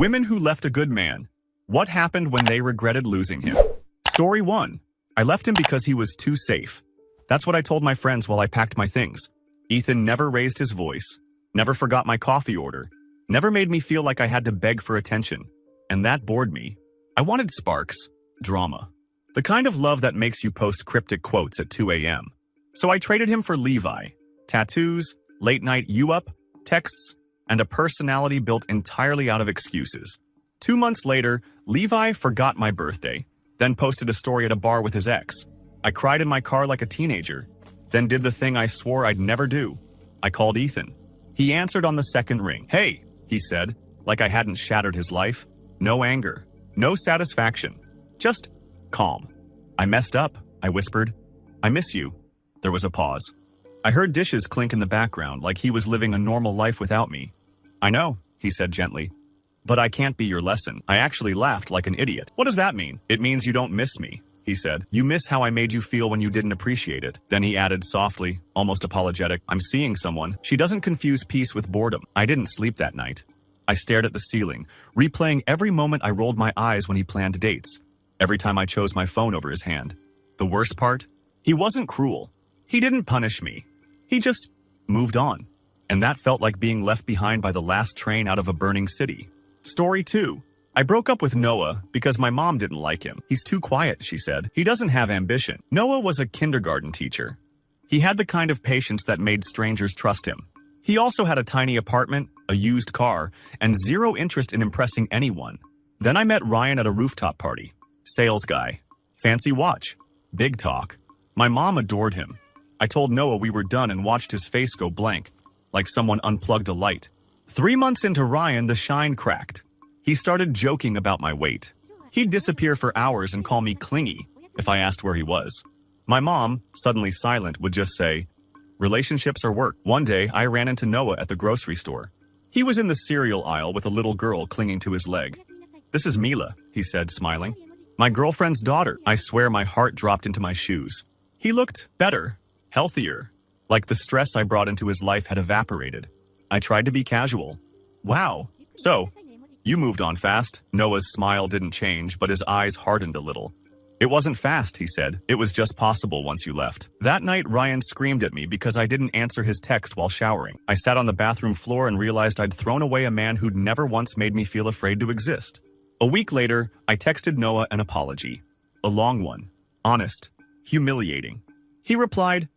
Women who left a good man. What happened when they regretted losing him? Story 1. I left him because he was too safe. That's what I told my friends while I packed my things. Ethan never raised his voice, never forgot my coffee order, never made me feel like I had to beg for attention. And that bored me. I wanted sparks, drama. The kind of love that makes you post cryptic quotes at 2 a.m. So I traded him for Levi. Tattoos, late-night you-up, texts, and a personality built entirely out of excuses. 2 months later, Levi forgot my birthday, then posted a story at a bar with his ex. I cried in my car like a teenager, then did the thing I swore I'd never do. I called Ethan. He answered on the second ring. "Hey," he said, like I hadn't shattered his life. No anger, no satisfaction, just calm. "I messed up," I whispered. "I miss you." There was a pause. I heard dishes clink in the background like he was living a normal life without me. "I know," he said gently. "But I can't be your lesson." I actually laughed like an idiot. "What does that mean?" "It means you don't miss me," he said. "You miss how I made you feel when you didn't appreciate it." Then he added softly, almost apologetic, "I'm seeing someone." She doesn't confuse peace with boredom. I didn't sleep that night. I stared at the ceiling, replaying every moment I rolled my eyes when he planned dates, every time I chose my phone over his hand. The worst part? He wasn't cruel. He didn't punish me. He just moved on. And that felt like being left behind by the last train out of a burning city. Story 2. I broke up with Noah because my mom didn't like him. "He's too quiet," she said. "He doesn't have ambition." Noah was a kindergarten teacher. He had the kind of patience that made strangers trust him. He also had a tiny apartment, a used car, and zero interest in impressing anyone. Then I met Ryan at a rooftop party. Sales guy. Fancy watch. Big talk. My mom adored him. I told Noah we were done and watched his face go blank, like someone unplugged a light. 3 months into Ryan, the shine cracked. He started joking about my weight. He'd disappear for hours and call me clingy if I asked where he was. My mom, suddenly silent, would just say, "Relationships are work." One day, I ran into Noah at the grocery store. He was in the cereal aisle with a little girl clinging to his leg. "This is Mila," he said, smiling. "My girlfriend's daughter." I swear my heart dropped into my shoes. He looked better, healthier, like the stress I brought into his life had evaporated. I tried to be casual. "Wow, so, you moved on fast." Noah's smile didn't change, but his eyes hardened a little. "It wasn't fast," he said. "It was just possible once you left." That night, Ryan screamed at me because I didn't answer his text while showering. I sat on the bathroom floor and realized I'd thrown away a man who'd never once made me feel afraid to exist. A week later, I texted Noah an apology. A long one. Honest. Humiliating. He replied,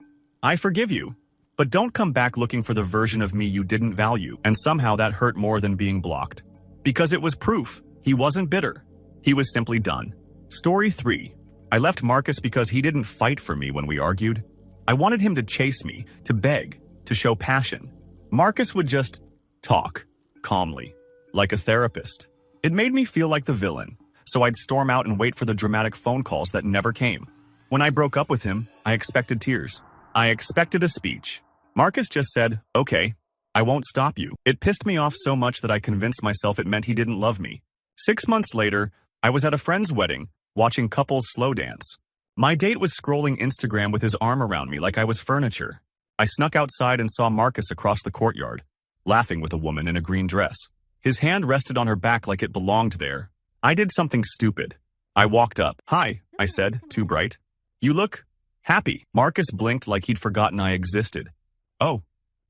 "I forgive you, but don't come back looking for the version of me you didn't value." And somehow that hurt more than being blocked. Because it was proof. He wasn't bitter. He was simply done. Story 3. I left Marcus because he didn't fight for me when we argued. I wanted him to chase me, to beg, to show passion. Marcus would just talk, calmly, like a therapist. It made me feel like the villain, so I'd storm out and wait for the dramatic phone calls that never came. When I broke up with him, I expected tears. I expected a speech. Marcus just said, "Okay, I won't stop you." It pissed me off so much that I convinced myself it meant he didn't love me. 6 months later, I was at a friend's wedding, watching couples slow dance. My date was scrolling Instagram with his arm around me like I was furniture. I snuck outside and saw Marcus across the courtyard, laughing with a woman in a green dress. His hand rested on her back like it belonged there. I did something stupid. I walked up. "Hi," I said, too bright. "You look happy." Marcus blinked like he'd forgotten I existed. "Oh,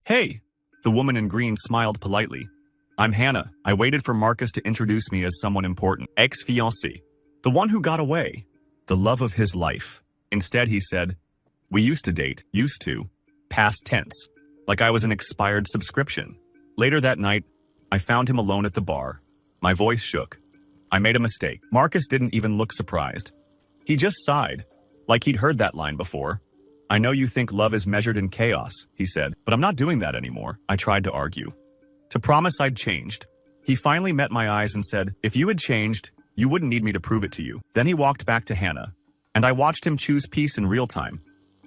hey." The woman in green smiled politely. "I'm Hannah." I waited for Marcus to introduce me as someone important. Ex-fiancé. The one who got away. The love of his life. Instead, he said, "We used to date." Used to. Past tense. Like I was an expired subscription. Later that night, I found him alone at the bar. My voice shook. I made a mistake. Marcus didn't even look surprised. He just sighed, like he'd heard that line before. "I know you think love is measured in chaos," he said, "but I'm not doing that anymore." I tried to argue. To promise I'd changed. He finally met my eyes and said, "If you had changed, you wouldn't need me to prove it to you." Then he walked back to Hannah, and I watched him choose peace in real time.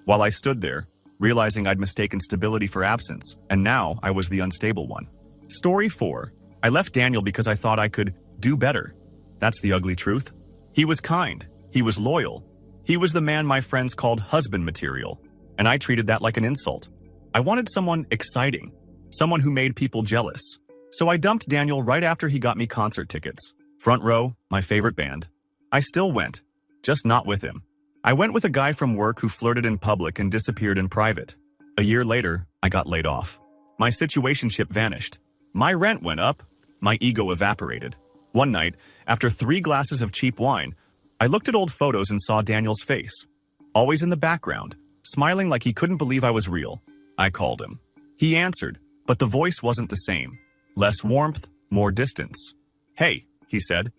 While I stood there, realizing I'd mistaken stability for absence, and now I was the unstable one. Story 4. I left Daniel because I thought I could do better. That's the ugly truth. He was kind. He was loyal. He was the man my friends called husband material, and I treated that like an insult. I wanted someone exciting, someone who made people jealous, So I dumped Daniel right after he got me concert tickets. Front row, my favorite band. I still went, just not with him. I went with a guy from work who flirted in public and disappeared in private. A year later, I got laid off. My situationship vanished. My rent went up. My ego evaporated. One night, after 3 glasses of cheap wine, I looked at old photos and saw Daniel's face. Always in the background, smiling like he couldn't believe I was real. I called him. He answered, but the voice wasn't the same. Less warmth, more distance. "Hey," he said.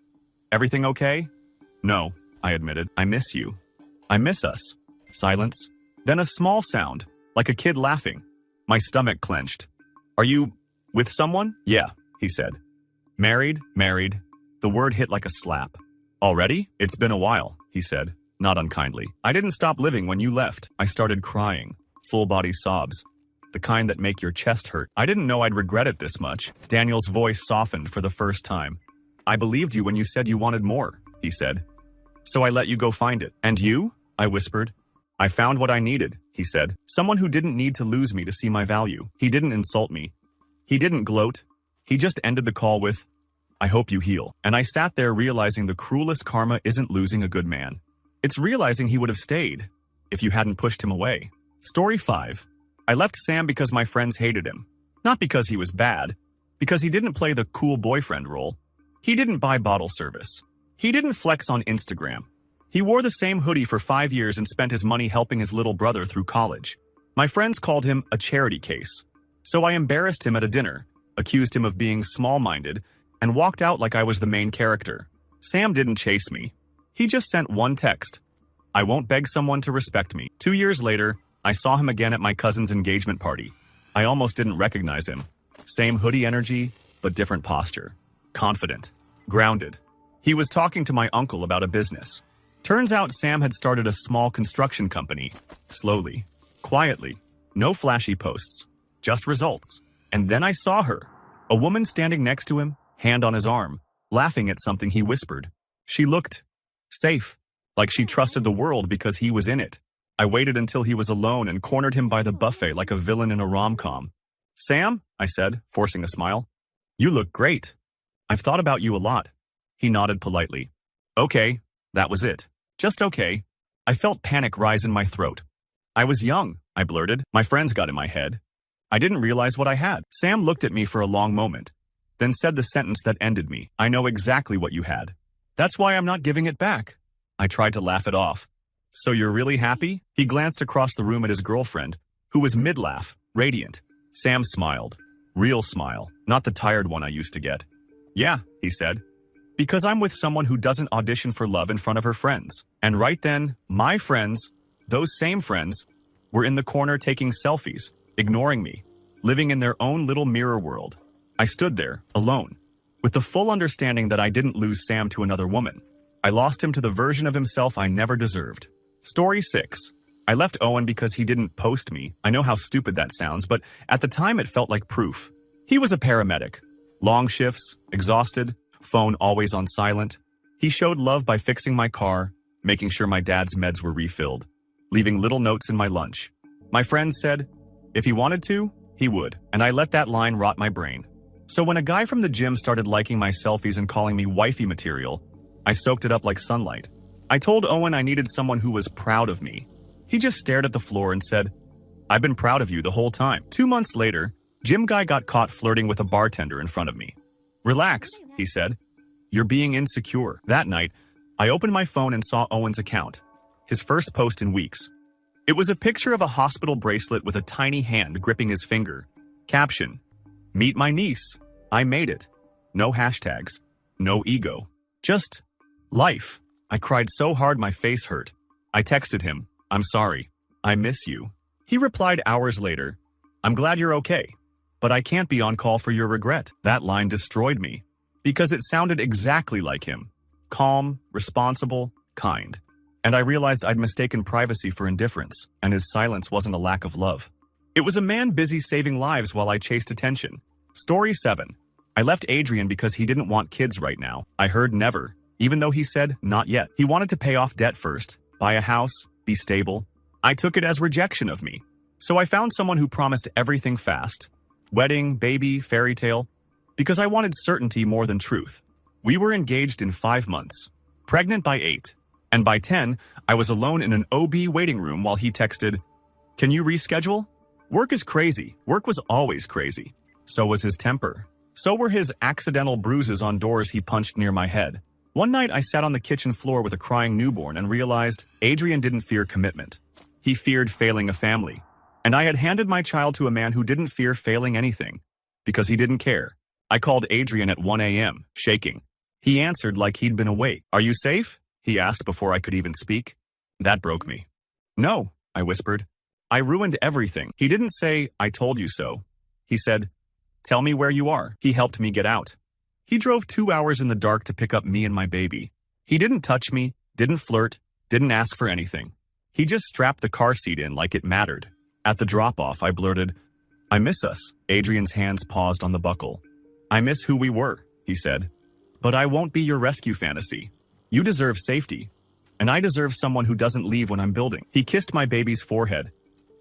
"Everything okay?" "No," I admitted. "I miss you." "I miss us." Silence. Then a small sound, like a kid laughing. My stomach clenched. "Are you with someone?" "Yeah," he said. "Married?" "Married." The word hit like a slap. "Already?" "It's been a while," he said, not unkindly. "I didn't stop living when you left." I started crying, full-body sobs, the kind that make your chest hurt. "I didn't know I'd regret it this much." Daniel's voice softened for the first time. "I believed you when you said you wanted more," he said. "So I let you go find it." "And you?" I whispered. "I found what I needed," he said. "Someone who didn't need to lose me to see my value." He didn't insult me. He didn't gloat. He just ended the call with, "I hope you heal." And I sat there realizing the cruelest karma isn't losing a good man. It's realizing he would have stayed if you hadn't pushed him away. Story 5. I left Sam because my friends hated him. Not because he was bad, because he didn't play the cool boyfriend role. He didn't buy bottle service. He didn't flex on Instagram. He wore the same hoodie for 5 years and spent his money helping his little brother through college. My friends called him a charity case. So I embarrassed him at a dinner, accused him of being small-minded, and walked out like I was the main character. Sam didn't chase me. He just sent one text. "I won't beg someone to respect me." 2 years later, I saw him again at my cousin's engagement party. I almost didn't recognize him. Same hoodie energy, but different posture. Confident. Grounded. He was talking to my uncle about a business. Turns out Sam had started a small construction company. Slowly. Quietly. No flashy posts. Just results. And then I saw her. A woman standing next to him, hand on his arm, laughing at something he whispered. She looked safe, like she trusted the world because he was in it. I waited until he was alone and cornered him by the buffet like a villain in a rom-com. "Sam," I said, forcing a smile. "You look great. I've thought about you a lot." He nodded politely. "Okay." That was it. Just okay. I felt panic rise in my throat. "I was young," I blurted. "My friends got in my head. I didn't realize what I had." Sam looked at me for a long moment, then said the sentence that ended me. "I know exactly what you had. That's why I'm not giving it back." I tried to laugh it off. "So you're really happy?" He glanced across the room at his girlfriend, who was mid-laugh, radiant. Sam smiled. Real smile, not the tired one I used to get. "Yeah," he said. "Because I'm with someone who doesn't audition for love in front of her friends." And right then, my friends, those same friends, were in the corner taking selfies, ignoring me, living in their own little mirror world. I stood there, alone, with the full understanding that I didn't lose Sam to another woman. I lost him to the version of himself I never deserved. Story 6. I left Owen because he didn't post me. I know how stupid that sounds, but at the time it felt like proof. He was a paramedic. Long shifts, exhausted, phone always on silent. He showed love by fixing my car, making sure my dad's meds were refilled, leaving little notes in my lunch. My friends said, if he wanted to, he would, and I let that line rot my brain. So when a guy from the gym started liking my selfies and calling me wifey material, I soaked it up like sunlight. I told Owen I needed someone who was proud of me. He just stared at the floor and said, "I've been proud of you the whole time." 2 months later, gym guy got caught flirting with a bartender in front of me. "Relax," he said. "You're being insecure." That night, I opened my phone and saw Owen's account. His first post in weeks. It was a picture of a hospital bracelet with a tiny hand gripping his finger. Caption, "Meet my niece. I made it." No hashtags. No ego. Just life. I cried so hard my face hurt. I texted him, "I'm sorry. I miss you." He replied hours later, "I'm glad you're okay, but I can't be on call for your regret." That line destroyed me, because it sounded exactly like him. Calm, responsible, kind. And I realized I'd mistaken privacy for indifference, and his silence wasn't a lack of love. It was a man busy saving lives while I chased attention. Story 7. I left Adrian because he didn't want kids right now. I heard never, even though he said not yet. He wanted to pay off debt first, buy a house, be stable. I took it as rejection of me. So I found someone who promised everything fast. Wedding, baby, fairy tale. Because I wanted certainty more than truth. We were engaged in 5 months, pregnant by 8, and by 10, I was alone in an OB waiting room while he texted, "Can you reschedule?" Work is crazy. Work was always crazy. So was his temper. So were his accidental bruises on doors he punched near my head. One night I sat on the kitchen floor with a crying newborn and realized Adrian didn't fear commitment. He feared failing a family. And I had handed my child to a man who didn't fear failing anything, because he didn't care. I called Adrian at 1 a.m., shaking. He answered like he'd been awake. "Are you safe?" he asked before I could even speak. That broke me. "No," I whispered. "I ruined everything." He didn't say, "I told you so." He said, "Tell me where you are." He helped me get out. He drove 2 hours in the dark to pick up me and my baby. He didn't touch me, didn't flirt, didn't ask for anything. He just strapped the car seat in like it mattered. At the drop-off, I blurted, "I miss us." Adrian's hands paused on the buckle. "I miss who we were," he said. "But I won't be your rescue fantasy. You deserve safety. And I deserve someone who doesn't leave when I'm building." He kissed my baby's forehead,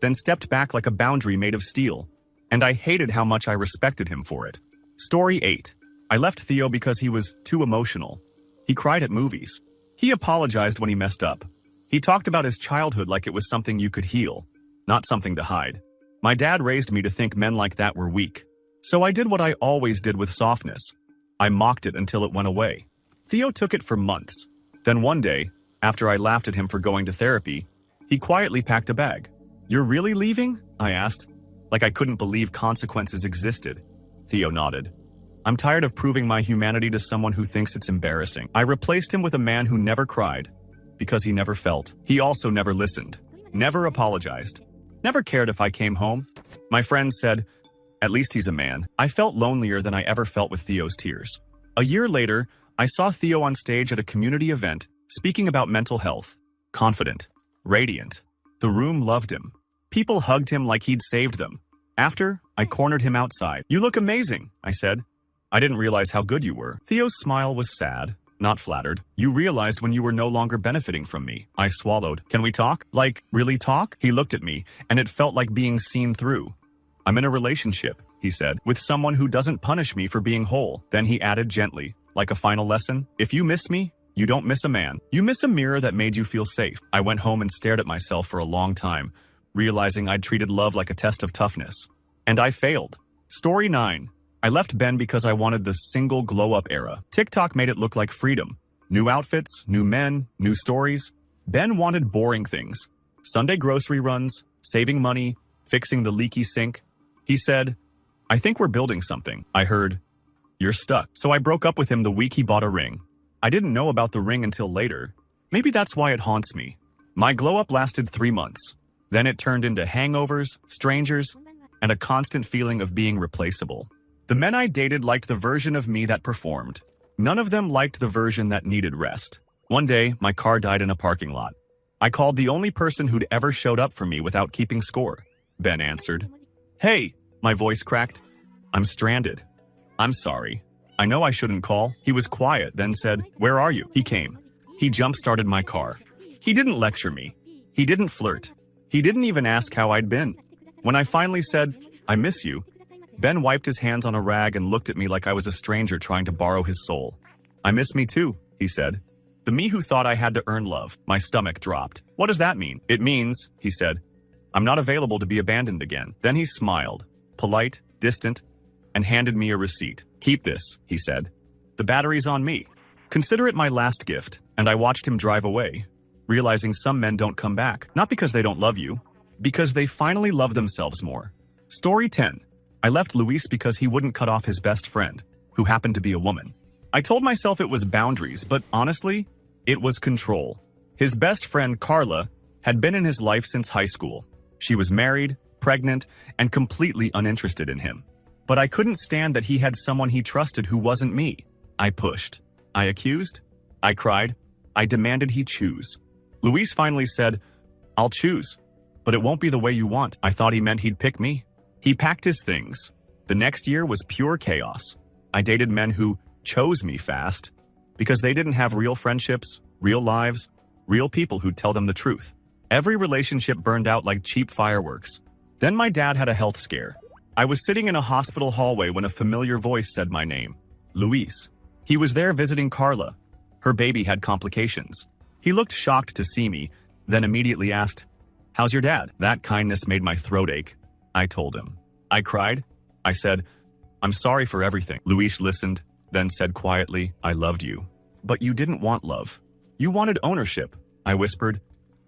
then stepped back like a boundary made of steel. And I hated how much I respected him for it. Story 8. I left Theo because he was too emotional. He cried at movies. He apologized when he messed up. He talked about his childhood like it was something you could heal, not something to hide. My dad raised me to think men like that were weak. So I did what I always did with softness. I mocked it until it went away. Theo took it for months. Then one day, after I laughed at him for going to therapy, he quietly packed a bag. "You're really leaving?" I asked, like I couldn't believe consequences existed. Theo nodded. "I'm tired of proving my humanity to someone who thinks it's embarrassing." I replaced him with a man who never cried, because he never felt. He also never listened, never apologized, never cared if I came home. My friends said, "At least he's a man." I felt lonelier than I ever felt with Theo's tears. A year later, I saw Theo on stage at a community event, speaking about mental health. Confident, radiant. The room loved him. People hugged him like he'd saved them. After, I cornered him outside. "You look amazing," I said. "I didn't realize how good you were." Theo's smile was sad, not flattered. "You realized when you were no longer benefiting from me." I swallowed. "Can we talk? Like, really talk?" He looked at me, and it felt like being seen through. "I'm in a relationship," he said, "with someone who doesn't punish me for being whole." Then he added gently, like a final lesson, "If you miss me, you don't miss a man. You miss a mirror that made you feel safe." I went home and stared at myself for a long time, realizing I'd treated love like a test of toughness. And I failed. Story 9. I left Ben because I wanted the single glow-up era. TikTok made it look like freedom. New outfits, new men, new stories. Ben wanted boring things. Sunday grocery runs, saving money, fixing the leaky sink. He said, "I think we're building something." I heard, "You're stuck." So I broke up with him the week he bought a ring. I didn't know about the ring until later. Maybe that's why it haunts me. My glow-up lasted 3 months. Then it turned into hangovers, strangers, and a constant feeling of being replaceable. The men I dated liked the version of me that performed. None of them liked the version that needed rest. One day, my car died in a parking lot. I called the only person who'd ever showed up for me without keeping score. Ben answered. "Hey," my voice cracked. "I'm stranded." "I'm sorry. I know I shouldn't call." He was quiet, then said, "Where are you?" He came. He jump-started my car. He didn't lecture me. He didn't flirt. He didn't even ask how I'd been. When I finally said, "I miss you," Ben wiped his hands on a rag and looked at me like I was a stranger trying to borrow his soul. "I miss me too," he said. The me who thought I had to earn love. My stomach dropped. "What does that mean?" "It means," he said, "I'm not available to be abandoned again." Then he smiled, polite, distant, and handed me a receipt. "Keep this," he said. "The battery's on me. Consider it my last gift." And I watched him drive away, realizing some men don't come back, not because they don't love you, because they finally love themselves more. Story 10. I left Luis because he wouldn't cut off his best friend, who happened to be a woman. I told myself it was boundaries, but honestly, it was control. His best friend, Carla, had been in his life since high school. She was married, pregnant, and completely uninterested in him. But I couldn't stand that he had someone he trusted who wasn't me. I pushed. I accused. I cried. I demanded he choose. Luis finally said, "I'll choose, but it won't be the way you want." I thought he meant he'd pick me. He packed his things. The next year was pure chaos. I dated men who chose me fast because they didn't have real friendships, real lives, real people who'd tell them the truth. Every relationship burned out like cheap fireworks. Then my dad had a health scare. I was sitting in a hospital hallway when a familiar voice said my name. Luis. He was there visiting Carla. Her baby had complications. He looked shocked to see me, then immediately asked, "How's your dad?" That kindness made my throat ache. I told him. I cried. I said, "I'm sorry for everything." Luis listened, then said quietly, "I loved you. But you didn't want love. You wanted ownership." I whispered,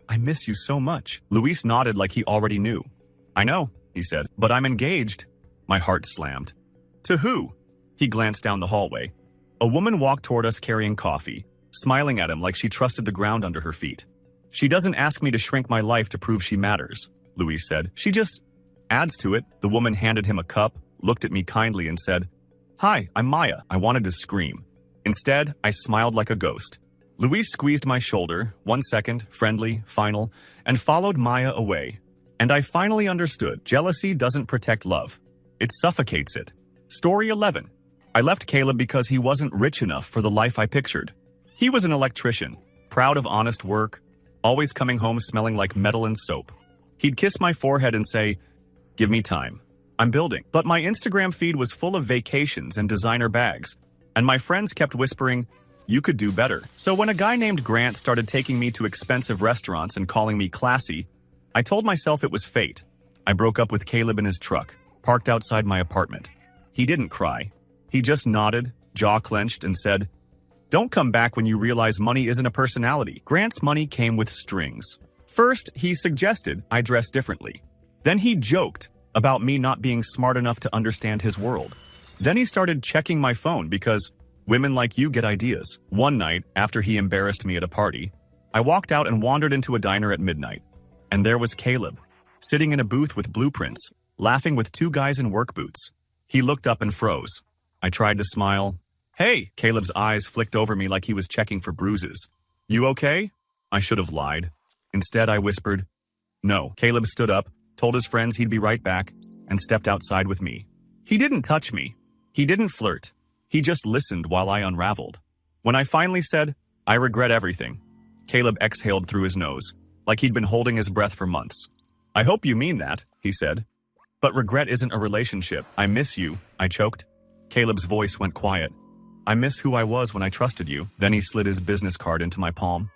"I miss you so much." Luis nodded like he already knew. "I know," he said, "but I'm engaged." My heart slammed. "To who?" He glanced down the hallway. A woman walked toward us carrying coffee, smiling at him like she trusted the ground under her feet. "She doesn't ask me to shrink my life to prove she matters," Luis said. "She just adds to it." The woman handed him a cup, looked at me kindly and said, "Hi, I'm Maya." I wanted to scream. Instead, I smiled like a ghost. Luis squeezed my shoulder, 1 second, friendly, final, and followed Maya away. And I finally understood. Jealousy doesn't protect love. It suffocates it. Story 11. I left Caleb because he wasn't rich enough for the life I pictured. He was an electrician, proud of honest work, always coming home smelling like metal and soap. He'd kiss my forehead and say, "Give me time. I'm building." But my Instagram feed was full of vacations and designer bags, and my friends kept whispering, "You could do better." So when a guy named Grant started taking me to expensive restaurants and calling me classy, I told myself it was fate. I broke up with Caleb in his truck, parked outside my apartment. He didn't cry. He just nodded, jaw clenched, and said, "Don't come back when you realize money isn't a personality." Grant's money came with strings. First, he suggested I dress differently. Then he joked about me not being smart enough to understand his world. Then he started checking my phone because women like you get ideas. One night, after he embarrassed me at a party, I walked out and wandered into a diner at midnight. And there was Caleb, sitting in a booth with blueprints, laughing with 2 guys in work boots. He looked up and froze. I tried to smile. "Hey!" Caleb's eyes flicked over me like he was checking for bruises. "You okay?" I should have lied. Instead, I whispered, "No." Caleb stood up, told his friends he'd be right back, and stepped outside with me. He didn't touch me. He didn't flirt. He just listened while I unraveled. When I finally said, "I regret everything," Caleb exhaled through his nose, like he'd been holding his breath for months. "I hope you mean that," he said. "But regret isn't a relationship." "I miss you," I choked. Caleb's voice went quiet. "I miss who I was when I trusted you." Then he slid his business card into my palm.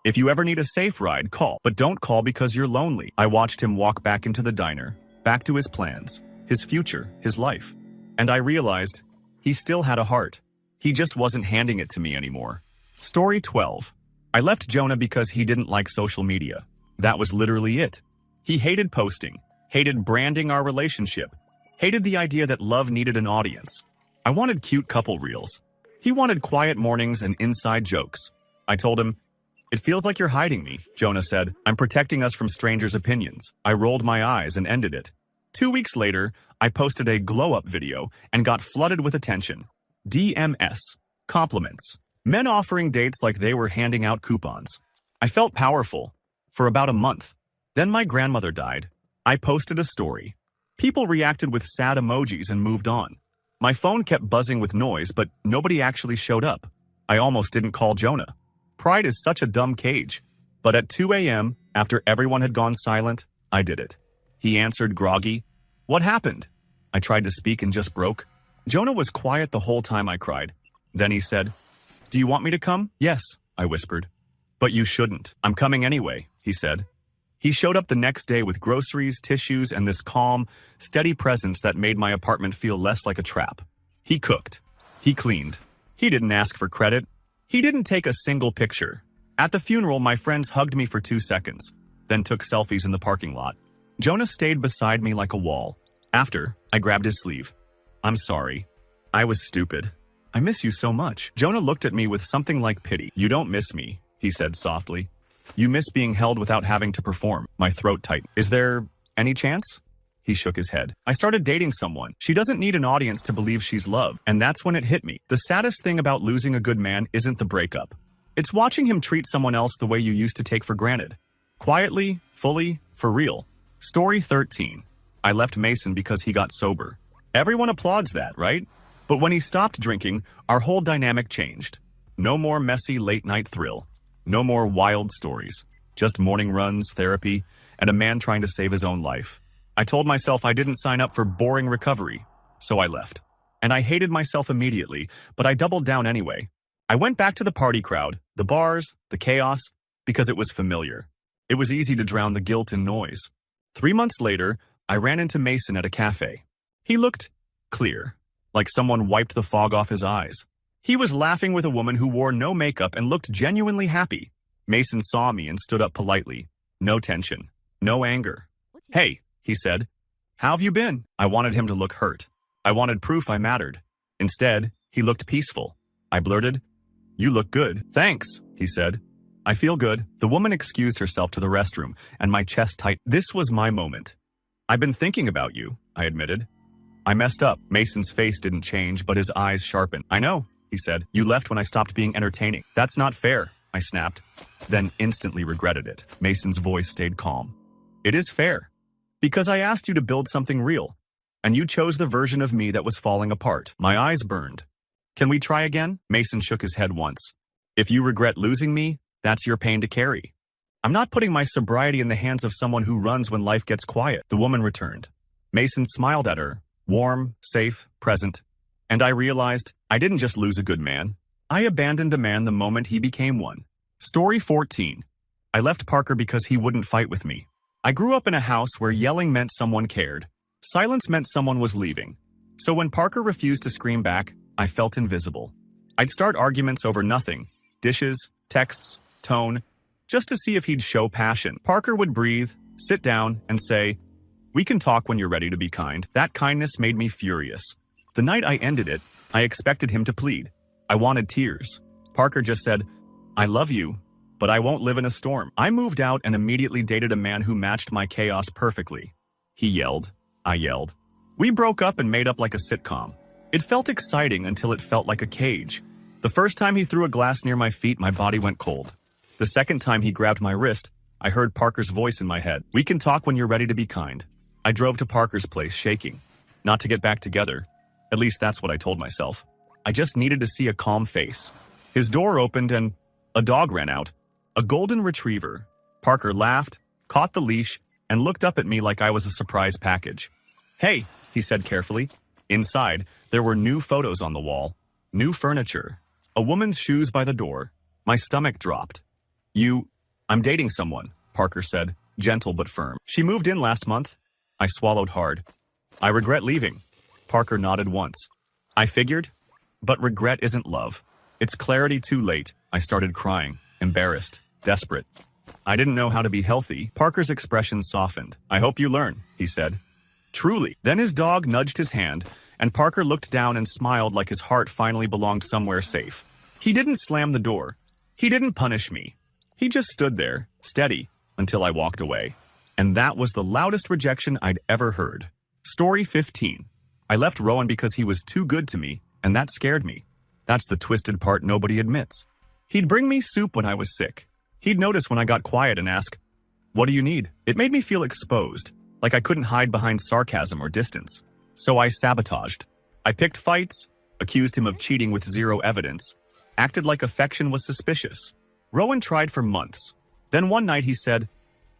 "If you ever need a safe ride, call. But don't call because you're lonely." I watched him walk back into the diner, back to his plans, his future, his life. And I realized he still had a heart. He just wasn't handing it to me anymore. Story 12. I left Jonah because he didn't like social media. That was literally it. He hated posting, hated branding our relationship, hated the idea that love needed an audience. I wanted cute couple reels. He wanted quiet mornings and inside jokes. I told him, "It feels like you're hiding me," Jonah said. "I'm protecting us from strangers' opinions." I rolled my eyes and ended it. 2 weeks later, I posted a glow-up video and got flooded with attention. DMS. Compliments. Men offering dates like they were handing out coupons. I felt powerful. For about a month. Then my grandmother died. I posted a story. People reacted with sad emojis and moved on. My phone kept buzzing with noise, but nobody actually showed up. I almost didn't call Jonah. Pride is such a dumb cage. But at 2 a.m., after everyone had gone silent, I did it. He answered groggy. "What happened?" I tried to speak and just broke. Jonah was quiet the whole time I cried. Then he said, "Do you want me to come?" "Yes," I whispered. "But you shouldn't. I'm coming anyway," he said. He showed up the next day with groceries, tissues, and this calm, steady presence that made my apartment feel less like a trap. He cooked. He cleaned. He didn't ask for credit. He didn't take a single picture. At the funeral, my friends hugged me for 2 seconds, then took selfies in the parking lot. Jonah stayed beside me like a wall. After, I grabbed his sleeve. "I'm sorry. I was stupid. I miss you so much." Jonah looked at me with something like pity. "You don't miss me," he said softly. "You miss being held without having to perform." My throat tightened. "Is there any chance?" He shook his head. "I started dating someone. She doesn't need an audience to believe she's loved." And that's when it hit me. The saddest thing about losing a good man isn't the breakup. It's watching him treat someone else the way you used to take for granted. Quietly, fully, for real. Story 13. I left Mason because he got sober. Everyone applauds that, right? But when he stopped drinking, our whole dynamic changed. No more messy late-night thrill. No more wild stories. Just morning runs, therapy, and a man trying to save his own life. I told myself I didn't sign up for boring recovery, so I left. And I hated myself immediately, but I doubled down anyway. I went back to the party crowd, the bars, the chaos, because it was familiar. It was easy to drown the guilt in noise. 3 months later, I ran into Mason at a cafe. He looked clear, like someone wiped the fog off his eyes. He was laughing with a woman who wore no makeup and looked genuinely happy. Mason saw me and stood up politely. No tension, no anger. "Hey," he said. "How have you been?" I wanted him to look hurt. I wanted proof I mattered. Instead, he looked peaceful. I blurted, "You look good." "Thanks," he said. "I feel good." The woman excused herself to the restroom, and my chest tightened. This was my moment. "I've been thinking about you," I admitted. I messed up. Mason's face didn't change, but his eyes sharpened. "I know," he said. "You left when I stopped being entertaining." "That's not fair," I snapped, then instantly regretted it. Mason's voice stayed calm. "It is fair. Because I asked you to build something real, and you chose the version of me that was falling apart." My eyes burned. "Can we try again?" Mason shook his head once. "If you regret losing me, that's your pain to carry. I'm not putting my sobriety in the hands of someone who runs when life gets quiet." The woman returned. Mason smiled at her, warm, safe, present. And I realized I didn't just lose a good man. I abandoned a man the moment he became one. Story 14. I left Parker because he wouldn't fight with me. I grew up in a house where yelling meant someone cared. Silence meant someone was leaving. So when Parker refused to scream back, I felt invisible. I'd start arguments over nothing. Dishes, texts, tone, just to see if he'd show passion. Parker would breathe, sit down, and say, "We can talk when you're ready to be kind." That kindness made me furious. The night I ended it, I expected him to plead. I wanted tears. Parker just said, "I love you, but I won't live in a storm." I moved out and immediately dated a man who matched my chaos perfectly. He yelled. I yelled. We broke up and made up like a sitcom. It felt exciting until it felt like a cage. The first time he threw a glass near my feet, my body went cold. The second time he grabbed my wrist, I heard Parker's voice in my head. "We can talk when you're ready to be kind." I drove to Parker's place, shaking. Not to get back together. At least that's what I told myself. I just needed to see a calm face. His door opened and a dog ran out. A golden retriever. Parker laughed, caught the leash, and looked up at me like I was a surprise package. "Hey," he said carefully. Inside, there were new photos on the wall. New furniture. A woman's shoes by the door. My stomach dropped. I'm dating someone," Parker said, gentle but firm. "She moved in last month." I swallowed hard. "I regret leaving." Parker nodded once. I figured, but regret isn't love. It's clarity too late. I started crying, embarrassed, desperate. I didn't know how to be healthy. Parker's expression softened. "I hope you learn," he said. "Truly." Then his dog nudged his hand, and Parker looked down and smiled like his heart finally belonged somewhere safe. He didn't slam the door. He didn't punish me. He just stood there, steady, until I walked away. And that was the loudest rejection I'd ever heard. Story 15. I left Rowan because he was too good to me, and that scared me. That's the twisted part nobody admits. He'd bring me soup when I was sick. He'd notice when I got quiet and ask, "What do you need?" It made me feel exposed, like I couldn't hide behind sarcasm or distance. So I sabotaged. I picked fights, accused him of cheating with zero evidence, acted like affection was suspicious. Rowan tried for months. Then one night he said,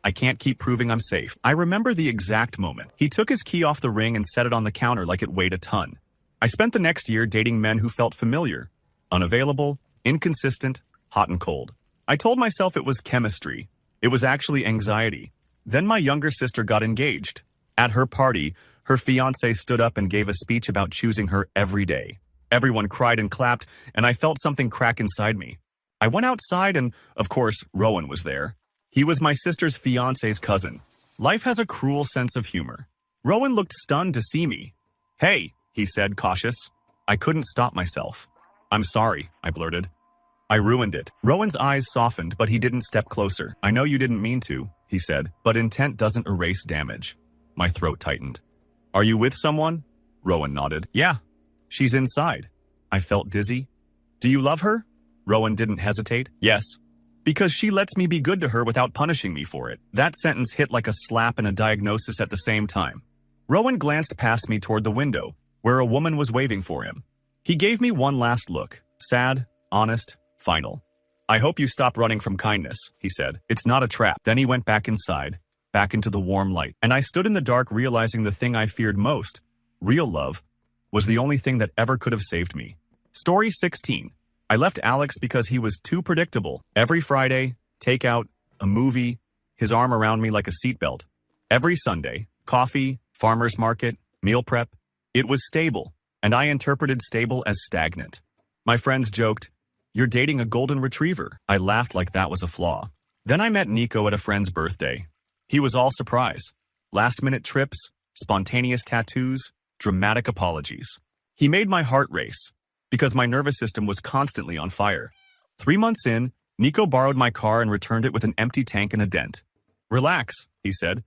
"I can't keep proving I'm safe." I remember the exact moment. He took his key off the ring and set it on the counter like it weighed a ton. I spent the next year dating men who felt familiar, unavailable, inconsistent, hot and cold. I told myself it was chemistry. It was actually anxiety. Then my younger sister got engaged. At her party, her fiancé stood up and gave a speech about choosing her every day. Everyone cried and clapped, and I felt something crack inside me. I went outside and, of course, Rowan was there. He was my sister's fiancé's cousin. Life has a cruel sense of humor. Rowan looked stunned to see me. "Hey," he said, cautious. I couldn't stop myself. "I'm sorry," I blurted. "I ruined it." Rowan's eyes softened, but he didn't step closer. "I know you didn't mean to," he said, "but intent doesn't erase damage." My throat tightened. "Are you with someone?" Rowan nodded. "Yeah. She's inside." I felt dizzy. "Do you love her?" Rowan didn't hesitate. "Yes. Because she lets me be good to her without punishing me for it." That sentence hit like a slap and a diagnosis at the same time. Rowan glanced past me toward the window, where a woman was waving for him. He gave me one last look. Sad, honest, final. "I hope you stop running from kindness," he said. "It's not a trap." Then he went back inside. back into the warm light. And I stood in the dark realizing the thing I feared most, real love, was the only thing that ever could have saved me. Story 16. I left Alex because he was too predictable. Every Friday, takeout, a movie, his arm around me like a seatbelt. Every Sunday, coffee, farmer's market, meal prep. It was stable, and I interpreted stable as stagnant. My friends joked, "You're dating a golden retriever." I laughed like that was a flaw. Then I met Nico at a friend's birthday. He was all surprise. Last-minute trips, spontaneous tattoos, dramatic apologies. He made my heart race, because my nervous system was constantly on fire. 3 months in, Nico borrowed my car and returned it with an empty tank and a dent. "Relax," he said.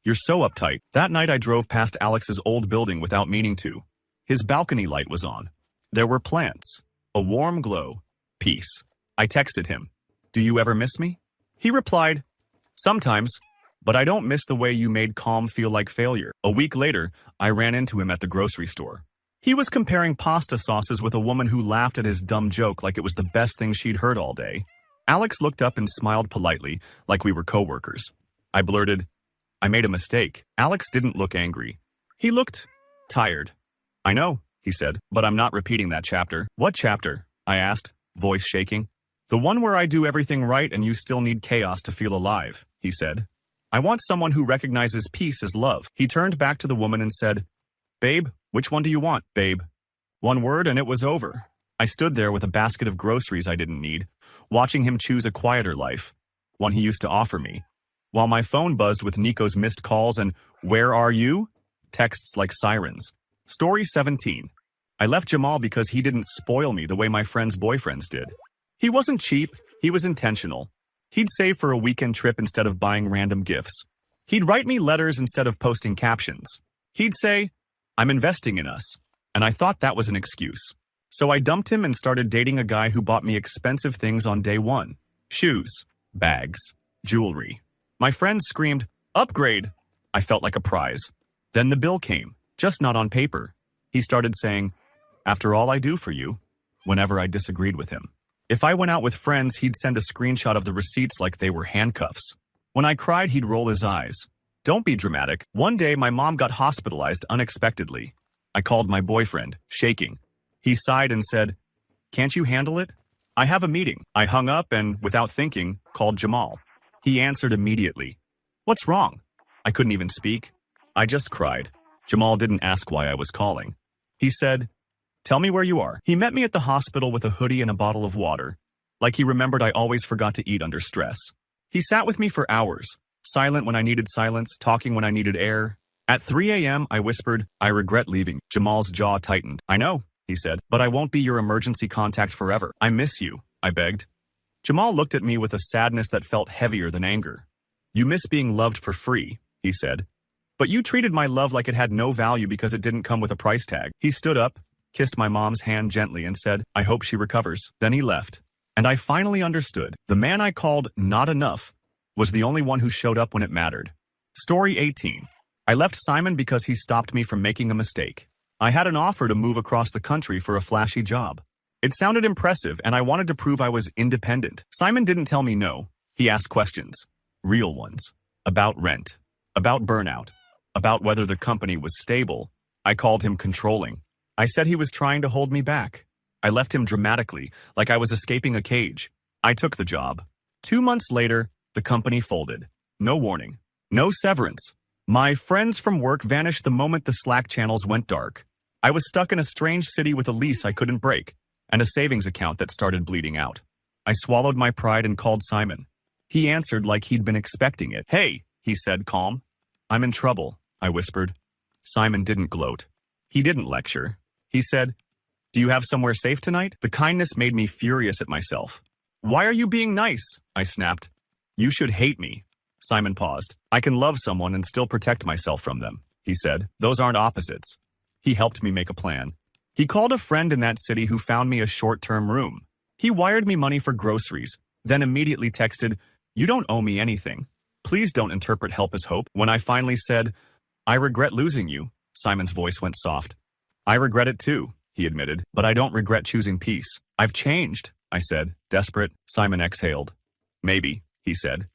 "You're so uptight." That night I drove past Alex's old building without meaning to. His balcony light was on. There were plants, a warm glow, peace. I texted him, "Do you ever miss me?" He replied, "Sometimes, but I don't miss the way you made calm feel like failure." A week later, I ran into him at the grocery store. He was comparing pasta sauces with a woman who laughed at his dumb joke like it was the best thing she'd heard all day. Alex looked up and smiled politely, like we were co-workers. I blurted, "I made a mistake." Alex didn't look angry. He looked tired. "I know," he said, "but I'm not repeating that chapter." "What chapter?" I asked, voice shaking. "The one where I do everything right and you still need chaos to feel alive," he said. "I want someone who recognizes peace as love." He turned back to the woman and said, "Babe, which one do you want, babe?" One word and it was over. I stood there with a basket of groceries I didn't need, watching him choose a quieter life, one he used to offer me, while my phone buzzed with Nico's missed calls and "Where are you?" texts like sirens. Story 17. I left Jamal because he didn't spoil me the way my friends' boyfriends did. He wasn't cheap, he was intentional. He'd save for a weekend trip instead of buying random gifts. He'd write me letters instead of posting captions. He'd say, "I'm investing in us," and I thought that was an excuse. So I dumped him and started dating a guy who bought me expensive things on day one. Shoes, bags, jewelry. My friends screamed, "Upgrade!" I felt like a prize. Then the bill came, just not on paper. He started saying, "After all I do for you," whenever I disagreed with him. If I went out with friends, he'd send a screenshot of the receipts like they were handcuffs. When I cried, he'd roll his eyes. "Don't be dramatic." One day, my mom got hospitalized unexpectedly. I called my boyfriend, shaking. He sighed and said, "Can't you handle it?" "I have a meeting." I hung up and, without thinking, called Jamal. He answered immediately. "What's wrong?" I couldn't even speak. I just cried. Jamal didn't ask why I was calling. He said, "Tell me where you are." He met me at the hospital with a hoodie and a bottle of water, like he remembered I always forgot to eat under stress. He sat with me for hours, silent when I needed silence, talking when I needed air. At 3 a.m., I whispered, "I regret leaving." Jamal's jaw tightened. "I know," he said, "but I won't be your emergency contact forever. I miss you," I begged. Jamal looked at me with a sadness that felt heavier than anger. "You miss being loved for free," he said. "But you treated my love like it had no value because it didn't come with a price tag." He stood up, kissed my mom's hand gently and said, "I hope she recovers." Then he left. And I finally understood. The man I called not enough was the only one who showed up when it mattered. Story 18. I left Simon because he stopped me from making a mistake. I had an offer to move across the country for a flashy job. It sounded impressive, and I wanted to prove I was independent. Simon didn't tell me no. He asked questions. Real ones. About rent. About burnout. About whether the company was stable. I called him controlling. I said he was trying to hold me back. I left him dramatically, like I was escaping a cage. I took the job. 2 months later, the company folded. No warning. No severance. My friends from work vanished the moment the Slack channels went dark. I was stuck in a strange city with a lease I couldn't break, and a savings account that started bleeding out. I swallowed my pride and called Simon. He answered like he'd been expecting it. "Hey," he said, calm. "I'm in trouble," I whispered. Simon didn't gloat. He didn't lecture. He said, "Do you have somewhere safe tonight?" The kindness made me furious at myself. "Why are you being nice?" I snapped. "You should hate me." Simon paused. "I can love someone and still protect myself from them," he said. "Those aren't opposites." He helped me make a plan. He called a friend in that city who found me a short-term room. He wired me money for groceries, then immediately texted, "You don't owe me anything. Please don't interpret help as hope." When I finally said, "I regret losing you," Simon's voice went soft. "I regret it too," he admitted, "but I don't regret choosing peace." "I've changed," I said, desperate. Simon exhaled. "Maybe," he said.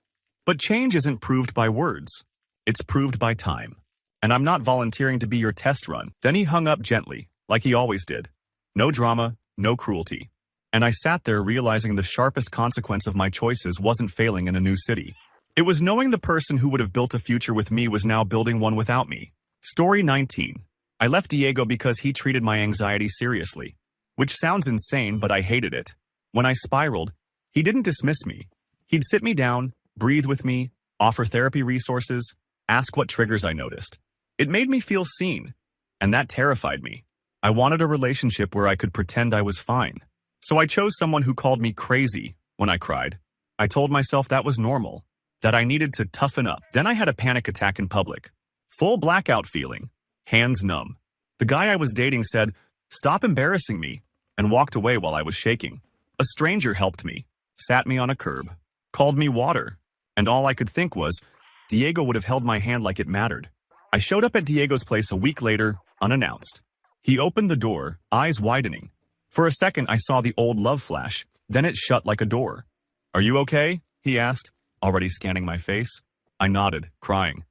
"But change isn't proved by words. It's proved by time. And I'm not volunteering to be your test run. Then he hung up gently, like he always did. No drama, no cruelty. And I sat there realizing the sharpest consequence of my choices wasn't failing in a new city. It was knowing the person who would have built a future with me was now building one without me. Story 19. I left Diego because he treated my anxiety seriously. Which sounds insane, but I hated it. When I spiraled, he didn't dismiss me. He'd sit me down, breathe with me, offer therapy resources, ask what triggers I noticed. It made me feel seen, and that terrified me. I wanted a relationship where I could pretend I was fine. So I chose someone who called me crazy when I cried. I told myself that was normal, that I needed to toughen up. Then I had a panic attack in public. Full blackout feeling, hands numb. The guy I was dating said, "Stop embarrassing me," and walked away while I was shaking. A stranger helped me, sat me on a curb, called me water, and all I could think was, Diego would have held my hand like it mattered. I showed up at Diego's place a week later, unannounced. He opened the door, eyes widening. For a second, I saw the old love flash, then it shut like a door. "Are you okay?" he asked, already scanning my face. I nodded, crying.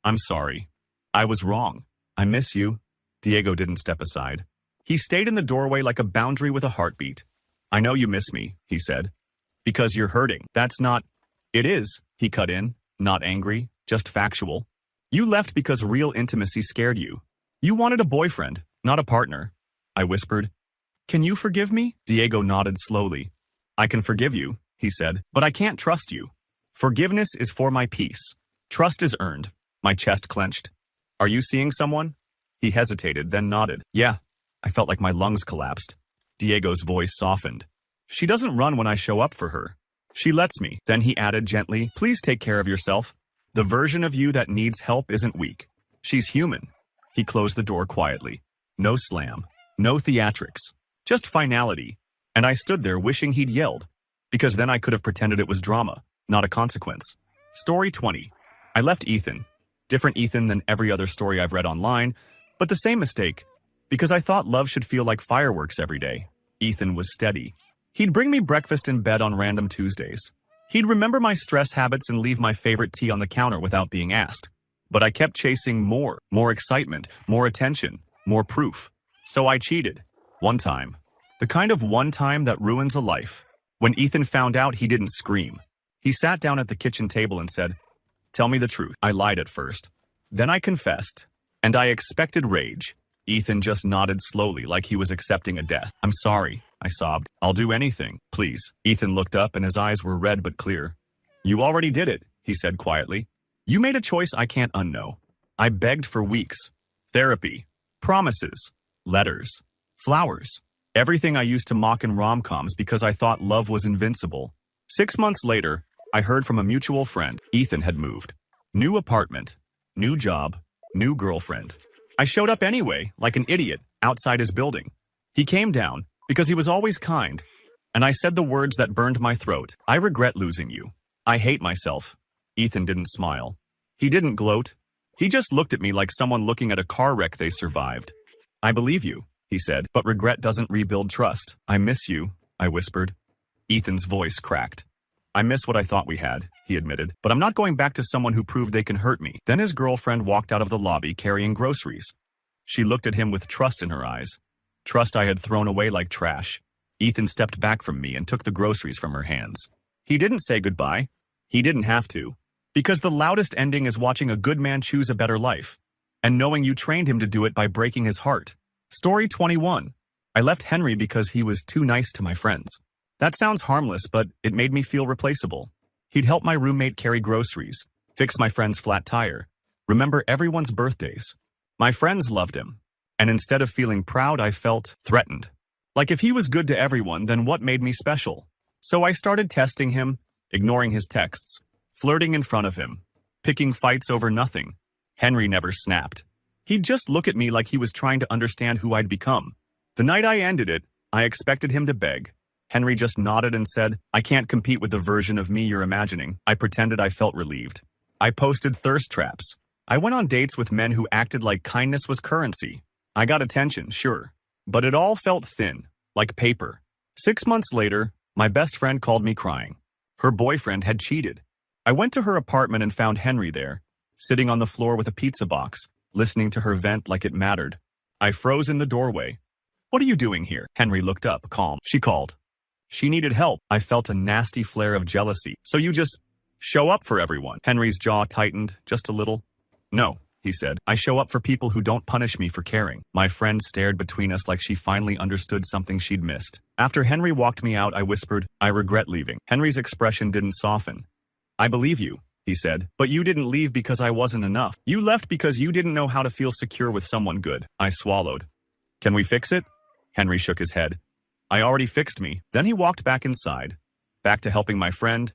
"I'm sorry. I was wrong. I miss you." Diego didn't step aside. He stayed in the doorway like a boundary with a heartbeat. "I know you miss me," he said. "Because you're hurting. That's not—" "It is," he cut in, not angry, just factual. "You left because real intimacy scared you. You wanted a boyfriend, not a partner." I whispered. "Can you forgive me?" Diego nodded slowly. "I can forgive you," he said, "but I can't trust you. Forgiveness is for my peace. Trust is earned." My chest clenched. "Are you seeing someone?" He hesitated, then nodded. "Yeah." I felt like my lungs collapsed. Diego's voice softened. "She doesn't run when I show up for her. She lets me." Then he added gently, "Please take care of yourself. The version of you that needs help isn't weak. She's human." He closed the door quietly. No slam. No theatrics. Just finality. And I stood there wishing he'd yelled. Because then I could have pretended it was drama, not a consequence. Story 20. I left Ethan. Different Ethan than every other story I've read online, but the same mistake. Because I thought love should feel like fireworks every day. Ethan was steady. He'd bring me breakfast in bed on random Tuesdays. He'd remember my stress habits and leave my favorite tea on the counter without being asked. But I kept chasing more excitement, more attention, more proof. So I cheated. One time. The kind of one time that ruins a life. When Ethan found out, he didn't scream. He sat down at the kitchen table and said, "Tell me the truth." I lied at first. Then I confessed. And I expected rage. Ethan just nodded slowly like he was accepting a death. "I'm sorry," I sobbed. "I'll do anything, please." Ethan looked up and his eyes were red but clear. "You already did it," he said quietly. "You made a choice I can't unknow." I begged for weeks. Therapy. Promises. Letters. Flowers. Everything I used to mock in rom-coms because I thought love was invincible. 6 months later, I heard from a mutual friend. Ethan had moved. New apartment. New job. New girlfriend. I showed up anyway, like an idiot, outside his building. He came down, because he was always kind, and I said the words that burned my throat. "I regret losing you. I hate myself." Ethan didn't smile. He didn't gloat. He just looked at me like someone looking at a car wreck they survived. "I believe you," he said, "but regret doesn't rebuild trust." "I miss you," I whispered. Ethan's voice cracked. "I miss what I thought we had," he admitted, "but I'm not going back to someone who proved they can hurt me." Then his girlfriend walked out of the lobby carrying groceries. She looked at him with trust in her eyes. Trust I had thrown away like trash. Ethan stepped back from me and took the groceries from her hands. He didn't say goodbye. He didn't have to. Because the loudest ending is watching a good man choose a better life. And knowing you trained him to do it by breaking his heart. Story 21. I left Henry because he was too nice to my friends. That sounds harmless, but it made me feel replaceable. He'd help my roommate carry groceries, fix my friend's flat tire, remember everyone's birthdays. My friends loved him, and instead of feeling proud, I felt threatened. Like if he was good to everyone, then what made me special? So I started testing him, ignoring his texts, flirting in front of him, picking fights over nothing. Henry never snapped. He'd just look at me like he was trying to understand who I'd become. The night I ended it, I expected him to beg. Henry just nodded and said, "I can't compete with the version of me you're imagining." I pretended I felt relieved. I posted thirst traps. I went on dates with men who acted like kindness was currency. I got attention, sure. But it all felt thin, like paper. 6 months later, my best friend called me crying. Her boyfriend had cheated. I went to her apartment and found Henry there, sitting on the floor with a pizza box, listening to her vent like it mattered. I froze in the doorway. "What are you doing here?" Henry looked up, calm. She called. She needed help. I felt a nasty flare of jealousy. "So you just show up for everyone?" Henry's jaw tightened, just a little. "No," he said. "I show up for people who don't punish me for caring." My friend stared between us like she finally understood something she'd missed. After Henry walked me out, I whispered, "I regret leaving." Henry's expression didn't soften. "I believe you," he said, "but you didn't leave because I wasn't enough. You left because you didn't know how to feel secure with someone good." I swallowed. "Can we fix it?" Henry shook his head. "I already fixed me." Then he walked back inside, back to helping my friend,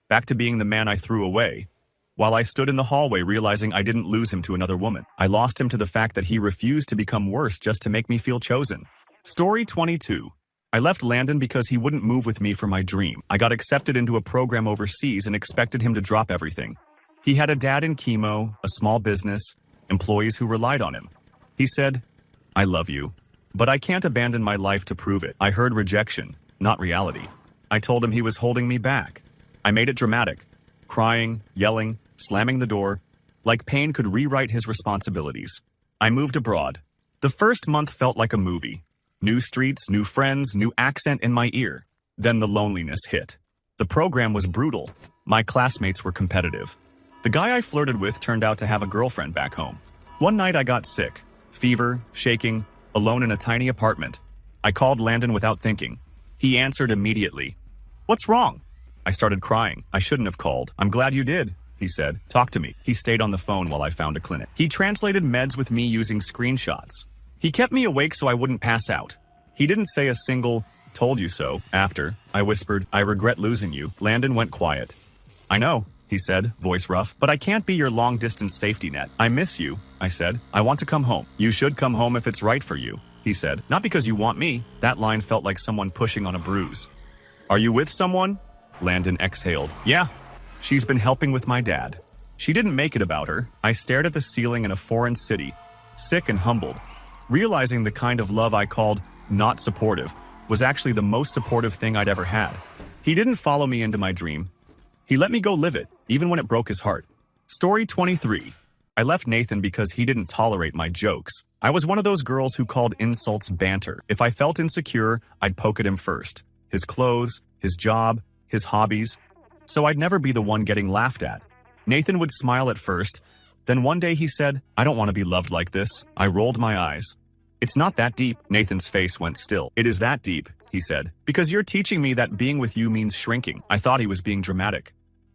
back to being the man I threw away. While I stood in the hallway realizing I didn't lose him to another woman, I lost him to the fact that he refused to become worse just to make me feel chosen. Story 22. I left Landon because he wouldn't move with me for my dream. I got accepted into a program overseas and expected him to drop everything. He had a dad in chemo, a small business, employees who relied on him. He said, "I love you, but I can't abandon my life to prove it." I heard rejection, not reality. I told him he was holding me back. I made it dramatic, crying, yelling, slamming the door, like pain could rewrite his responsibilities. I moved abroad. The first month felt like a movie. New streets, new friends, new accent in my ear. Then the loneliness hit. The program was brutal. My classmates were competitive. The guy I flirted with turned out to have a girlfriend back home. One night I got sick. Fever, shaking, alone in a tiny apartment. I called Landon without thinking. He answered immediately. "What's wrong?" I started crying. "I shouldn't have called." "I'm glad you did," he said. "Talk to me." He stayed on the phone while I found a clinic. He translated meds with me using screenshots. He kept me awake so I wouldn't pass out. He didn't say a single, "Told you so." After, I whispered, "I regret losing you." Landon went quiet. "I know," he said, voice rough, "but I can't be your long-distance safety net." "I miss you," I said. "I want to come home." "You should come home if it's right for you," he said. "Not because you want me." That line felt like someone pushing on a bruise. "Are you with someone?" Landon exhaled. "Yeah. She's been helping with my dad." She didn't make it about her. I stared at the ceiling in a foreign city, sick and humbled, realizing the kind of love I called not supportive was actually the most supportive thing I'd ever had. He didn't follow me into my dream. He let me go live it, even when it broke his heart. Story 23. I left Nathan because he didn't tolerate my jokes. I was one of those girls who called insults banter. If I felt insecure, I'd poke at him first. His clothes, his job, his hobbies. So I'd never be the one getting laughed at. Nathan would smile at first. Then one day he said, "I don't want to be loved like this." I rolled my eyes. "It's not that deep." Nathan's face went still. "It is that deep," he said, "because you're teaching me that being with you means shrinking." I thought he was being dramatic.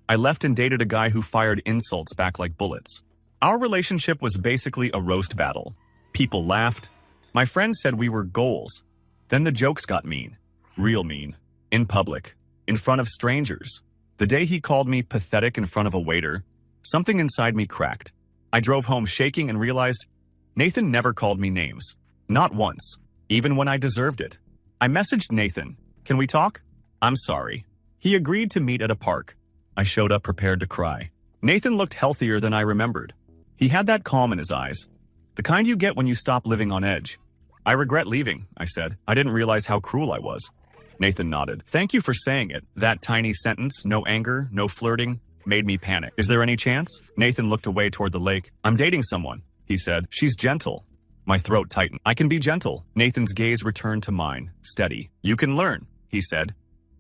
I left and dated a guy who fired insults back like bullets. Our relationship was basically a roast battle. People laughed. My friends said we were goals. Then the jokes got mean. Real mean. In public. In front of strangers. The day he called me pathetic in front of a waiter, something inside me cracked. I drove home shaking and realized Nathan never called me names. Not once. Even when I deserved it. I messaged Nathan, "Can we talk?" "I'm sorry." He agreed to meet at a park. I showed up prepared to cry. Nathan looked healthier than I remembered. He had that calm in his eyes. The kind you get when you stop living on edge. "I regret leaving," I said. "I didn't realize how cruel I was." Nathan nodded. "Thank you for saying it." That tiny sentence, no anger, no flirting, made me panic. "Is there any chance?" Nathan looked away toward the lake. "I'm dating someone," he said. "She's gentle." My throat tightened. "I can be gentle." Nathan's gaze returned to mine, steady. "You can learn," he said.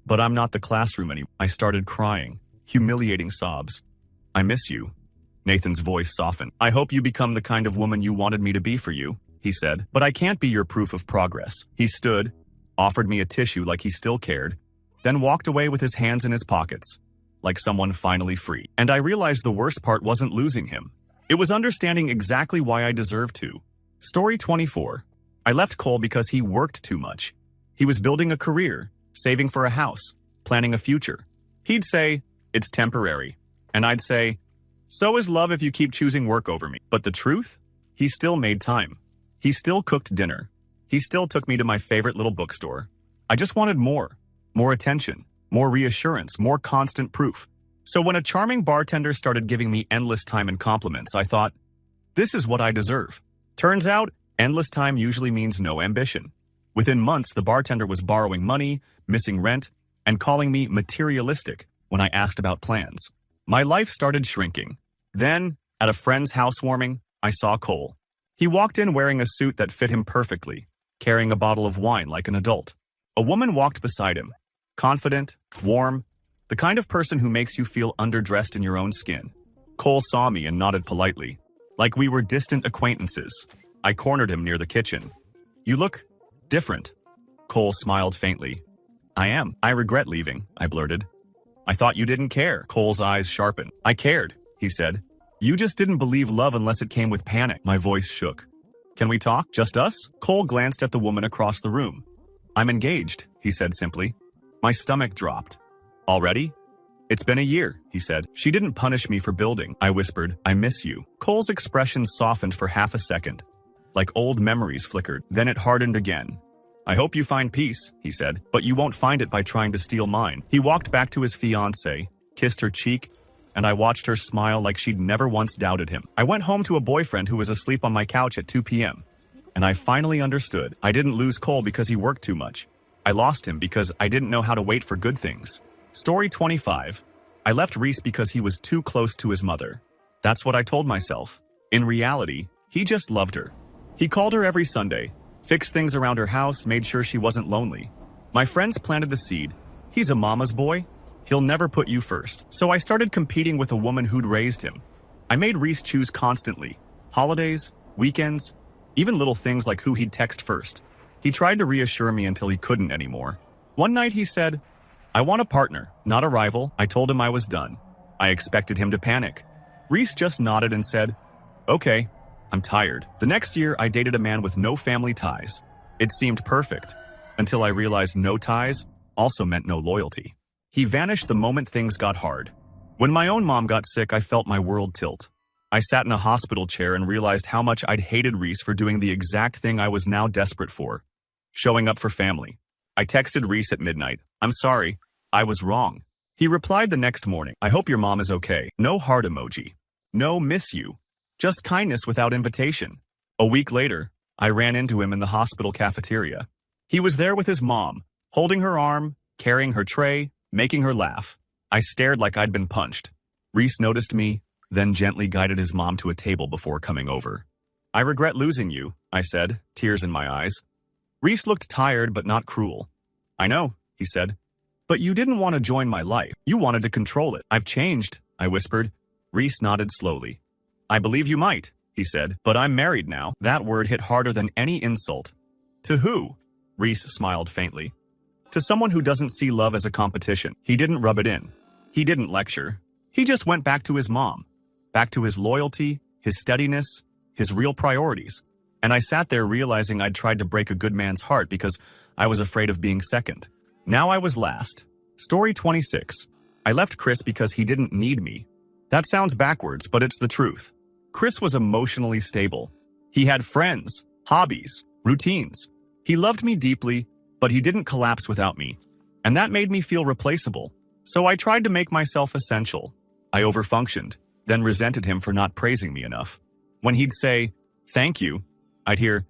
"But I'm not the classroom anymore." I started crying, humiliating sobs. "I miss you." Nathan's voice softened. "I hope you become the kind of woman you wanted me to be for you," he said. "But I can't be your proof of progress." He stood, offered me a tissue like he still cared, then walked away with his hands in his pockets, like someone finally free. And I realized the worst part wasn't losing him. It was understanding exactly why I deserved to. Story 24. I left Cole because he worked too much. He was building a career, saving for a house, planning a future. He'd say, "It's temporary." And I'd say, "So is love if you keep choosing work over me." But the truth? He still made time. He still cooked dinner. He still took me to my favorite little bookstore. I just wanted more. More attention. More reassurance. More constant proof. So when a charming bartender started giving me endless time and compliments, I thought, this is what I deserve. Turns out, endless time usually means no ambition. Within months, the bartender was borrowing money, missing rent, and calling me materialistic when I asked about plans. My life started shrinking. Then, At a friend's housewarming, I saw Cole. He walked in wearing a suit that fit him perfectly, carrying a bottle of wine like an adult. A woman walked beside him, confident, warm, the kind of person who makes you feel underdressed in your own skin. Cole saw me and nodded politely, like we were distant acquaintances. I cornered him near the kitchen. "You look different." Cole smiled faintly. "I am. I regret leaving," I blurted. "I thought you didn't care." Cole's eyes sharpened. "I cared," he said. "You just didn't believe love unless it came with panic." My voice shook. "Can we talk? Just us?" Cole glanced at the woman across the room. "I'm engaged," he said simply. My stomach dropped. "Already?" "It's been a year," he said. "She didn't punish me for building." I whispered, "I miss you." Cole's expression softened for half a second. Like old memories flickered. Then it hardened again. "I hope you find peace," he said, "but you won't find it by trying to steal mine." He walked back to his fiancée, kissed her cheek, and I watched her smile like she'd never once doubted him. I went home to a boyfriend who was asleep on my couch at 2 p.m. And I finally understood. I didn't lose Cole because he worked too much. I lost him because I didn't know how to wait for good things. Story 25. I left Reese because he was too close to his mother. That's what I told myself. In reality, he just loved her. He called her every Sunday, fixed things around her house, made sure she wasn't lonely. My friends planted the seed. He's a mama's boy. He'll never put you first. So I started competing with a woman who'd raised him. I made Reese choose constantly. Holidays, weekends, even little things like who he'd text first. He tried to reassure me until he couldn't anymore. One night he said, "I want a partner, not a rival." I told him I was done. I expected him to panic. Reese just nodded and said, "Okay, I'm tired." The next year, I dated a man with no family ties. It seemed perfect, until I realized no ties also meant no loyalty. He vanished the moment things got hard. When my own mom got sick, I felt my world tilt. I sat in a hospital chair and realized how much I'd hated Reese for doing the exact thing I was now desperate for, showing up for family. I texted Reese at midnight, "I'm sorry, I was wrong." He replied the next morning, "I hope your mom is okay." No heart emoji. No miss you. Just kindness without invitation. A week later, I ran into him in the hospital cafeteria. He was there with his mom, holding her arm, carrying her tray, making her laugh. I stared like I'd been punched. Reese noticed me, then gently guided his mom to a table before coming over. "I regret losing you," I said, tears in my eyes. Reese looked tired but not cruel. "I know," he said, "but you didn't want to join my life. You wanted to control it." "I've changed," I whispered. Reese nodded slowly. "I believe you might," he said, "but I'm married now." That word hit harder than any insult. "To who?" Reese smiled faintly. "To someone who doesn't see love as a competition." He didn't rub it in. He didn't lecture. He just went back to his mom, back to his loyalty, his steadiness, his real priorities. And I sat there realizing I'd tried to break a good man's heart because I was afraid of being second. Now I was last. Story 26. I left Chris because he didn't need me. That sounds backwards, but it's the truth. Chris was emotionally stable. He had friends, hobbies, routines. He loved me deeply, but he didn't collapse without me. And that made me feel replaceable. So I tried to make myself essential. I overfunctioned, then resented him for not praising me enough. When he'd say, "Thank you," I'd hear,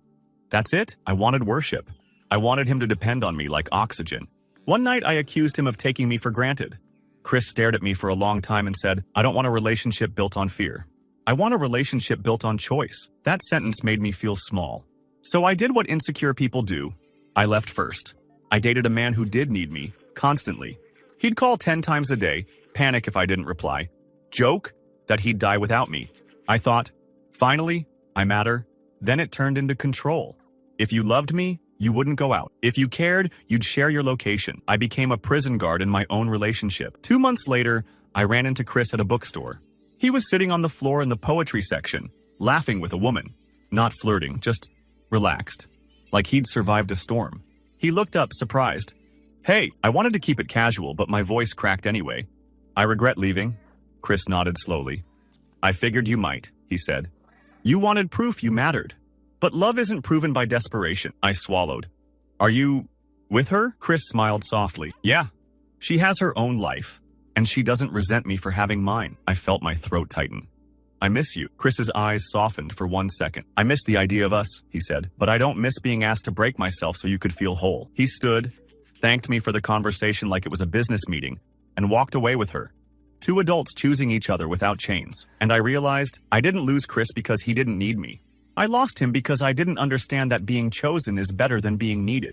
"That's it?" I wanted worship. I wanted him to depend on me like oxygen. One night I accused him of taking me for granted. Chris stared at me for a long time and said, "I don't want a relationship built on fear. I want a relationship built on choice." That sentence made me feel small. So I did what insecure people do. I left first. I dated a man who did need me, constantly. He'd call 10 times a day, panic if I didn't reply, joke that he'd die without me. I thought, finally, I matter. Then it turned into control. If you loved me, you wouldn't go out. If you cared, you'd share your location. I became a prison guard in my own relationship. 2 months later, I ran into Chris at a bookstore. He was sitting on the floor in the poetry section, laughing with a woman. Not flirting, just relaxed. Like he'd survived a storm. He looked up, surprised. "Hey," I wanted to keep it casual, but my voice cracked anyway. "I regret leaving." Chris nodded slowly. "I figured you might," he said. "You wanted proof you mattered. But love isn't proven by desperation." I swallowed. "Are you with her?" Chris smiled softly. "Yeah. She has her own life, and she doesn't resent me for having mine." I felt my throat tighten. "I miss you." Chris's eyes softened for 1 second. "I miss the idea of us," he said, "but I don't miss being asked to break myself so you could feel whole." He stood, thanked me for the conversation like it was a business meeting, and walked away with her. Two adults choosing each other without chains. And I realized I didn't lose Chris because he didn't need me. I lost him because I didn't understand that being chosen is better than being needed.